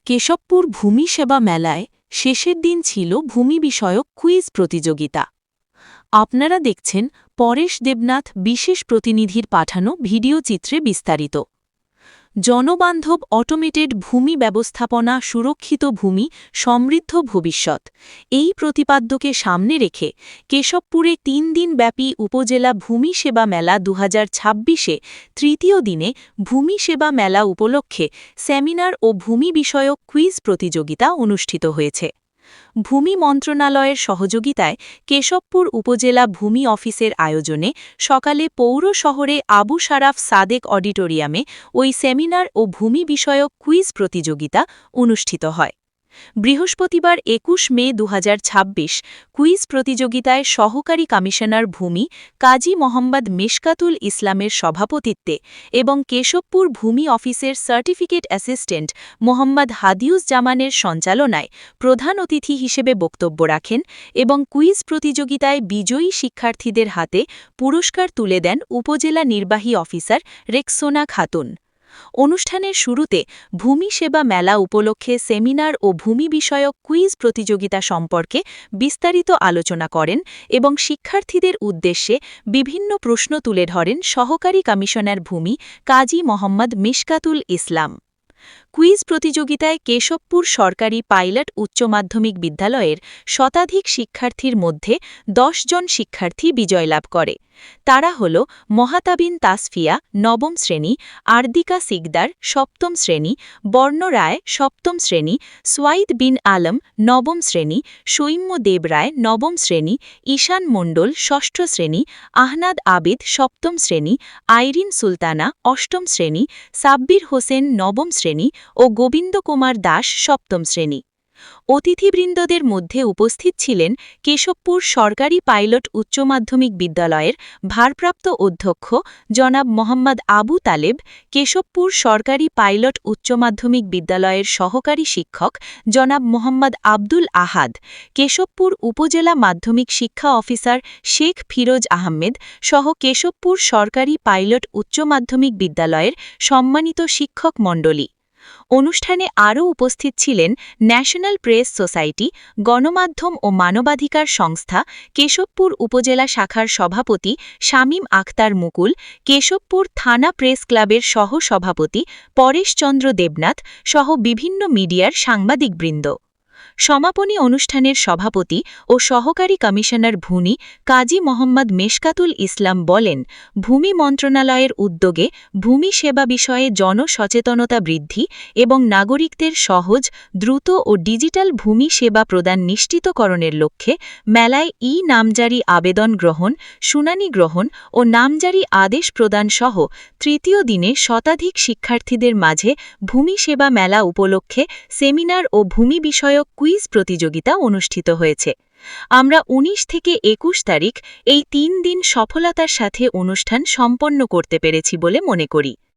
কেশবপুর ভূমি সেবা মেলায় শেষের দিন ছিল ভূমি বিষয়ক কুইজ প্রতিযোগিতা। আপনারা দেখছেন পরেশ দেবনাথ বিশেষ প্রতিনিধির পাঠানো ভিডিও চিত্রে বিস্তারিত। জনবান্ধব অটোমেটেড ভূমি ব্যবস্থাপনা, সুরক্ষিত ভূমি, সমৃদ্ধ ভবিষ্যৎ, এই প্রতিপাদ্যকে সামনে রেখে কেশবপুরে ৩ দিনব্যাপী উপজেলা ভূমি সেবা মেলা ২০২৬-এ তৃতীয় দিনে ভূমি সেবা মেলা উপলক্ষে সেমিনার ও ভূমি বিষয়ক কুইজ প্রতিযোগিতা অনুষ্ঠিত হয়েছে। ভূমি মন্ত্রণালয়ের সহযোগিতায় কেশবপুর উপজেলা ভূমি অফিসের আয়োজনে সকালে পৌর শহরে আবু সারাফ সাদেক অডিটোরিয়ামে ওই সেমিনার ও ভূমি বিষয়ক কুইজ প্রতিযোগিতা অনুষ্ঠিত হয়। বৃহস্পতিবার ২১ মে ২০২৬ কুইজ প্রতিযোগিতায় সহকারী কমিশনার ভূমি কাজী মোহাম্মদ মেশকাতুল ইসলামের সভাপতিত্বে এবং কেশবপুর ভূমি অফিসের সার্টিফিকেট অ্যাসিস্ট্যান্ট মোহাম্মদ হাদিউজ্জামানের সঞ্চালনায় প্রধান অতিথি হিসেবে বক্তব্য রাখেন এবং কুইজ প্রতিযোগিতায় বিজয়ী শিক্ষার্থীদের হাতে পুরস্কার তুলে দেন উপজেলা নির্বাহী অফিসার রেক্সোনা খাতুন। অনুষ্ঠানের শুরুতে ভূমি সেবা মেলা উপলক্ষে সেমিনার ও ভূমি বিষয়ক কুইজ প্রতিযোগিতা সম্পর্কে বিস্তারিত আলোচনা করেন এবং শিক্ষার্থীদের উদ্দেশ্যে বিভিন্ন প্রশ্ন তুলে ধরেন সহকারী কমিশনার ভূমি কাজী মোহাম্মদ মেশকাতুল ইসলাম। কুইজ প্রতিযোগিতায় কেশবপুর সরকারি পাইলট উচ্চ মাধ্যমিক বিদ্যালয়ের শতাধিক শিক্ষার্থীর মধ্যে ১০ জন শিক্ষার্থী বিজয় লাভ করে। তারা হল মহাতাবিন তাসফিয়া নবম শ্রেণী, আরদিকা সিকদার সপ্তম শ্রেণী, বর্ণ রায় সপ্তম শ্রেণী, সোয়াইদ বিন আলম নবম শ্রেণী, সৈম্য দেব রায় নবম শ্রেণী, ঈশান মণ্ডল ষষ্ঠ শ্রেণী, আহনাদ আবিদ সপ্তম শ্রেণী, আইরিন সুলতানা অষ্টম শ্রেণী, সাব্বির হোসেন নবম শ্রেণী ও গোবিন্দ কুমার দাস সপ্তম শ্রেণী। অতিথিবৃন্দদের মধ্যে উপস্থিত ছিলেন কেশবপুর সরকারি পাইলট উচ্চ মাধ্যমিক বিদ্যালয়ের ভারপ্রাপ্ত অধ্যক্ষ জনাব মোহাম্মদ আবু তালেব, কেশবপুর সরকারি পাইলট উচ্চ মাধ্যমিক বিদ্যালয়ের সহকারী শিক্ষক জনাব মোহাম্মদ আব্দুল আহাদ, কেশবপুর উপজেলা মাধ্যমিক শিক্ষা অফিসার শেখ ফিরোজ আহমেদ সহ কেশবপুর সরকারি পাইলট উচ্চ মাধ্যমিক বিদ্যালয়ের সম্মানিত শিক্ষক মণ্ডলী। অনুষ্ঠানে আরও উপস্থিত ছিলেন ন্যাশনাল প্রেস সোসাইটি, গণমাধ্যম ও মানবাধিকার সংস্থা কেশবপুর উপজেলা শাখার সভাপতি শামীম আখতার মুকুল, কেশবপুর থানা প্রেস ক্লাবের সহ-সভাপতি পরেশচন্দ্র দেবনাথ সহ বিভিন্ন মিডিয়ার সাংবাদিকবৃন্দ। সমাপনী অনুষ্ঠানের সভাপতি ও সহকারী কমিশনার ভূমি কাজী মোহাম্মদ মেশকাতুল ইসলাম বলেন, ভূমি মন্ত্রণালয়ের উদ্যোগে ভূমি সেবা বিষয়ে জনসচেতনতা বৃদ্ধি এবং নাগরিকদের সহজ, দ্রুত ও ডিজিটাল ভূমি সেবা প্রদান নিশ্চিতকরণের লক্ষ্যে মেলায় নামজারি আবেদন গ্রহণ, শুনানি গ্রহণ ও নামজারি আদেশ প্রদান সহ তৃতীয় দিনে শতাধিক শিক্ষার্থীদের মাঝে ভূমি সেবা মেলা উপলক্ষে সেমিনার ও ভূমি বিষয়ক কুইজ প্রতিযোগিতা অনুষ্ঠিত হয়েছে। আমরা ১৯ থেকে ২১ তারিখ এই ৩ দিন সফলতার সাথে অনুষ্ঠান সম্পন্ন করতে পেরেছি বলে মনে করি।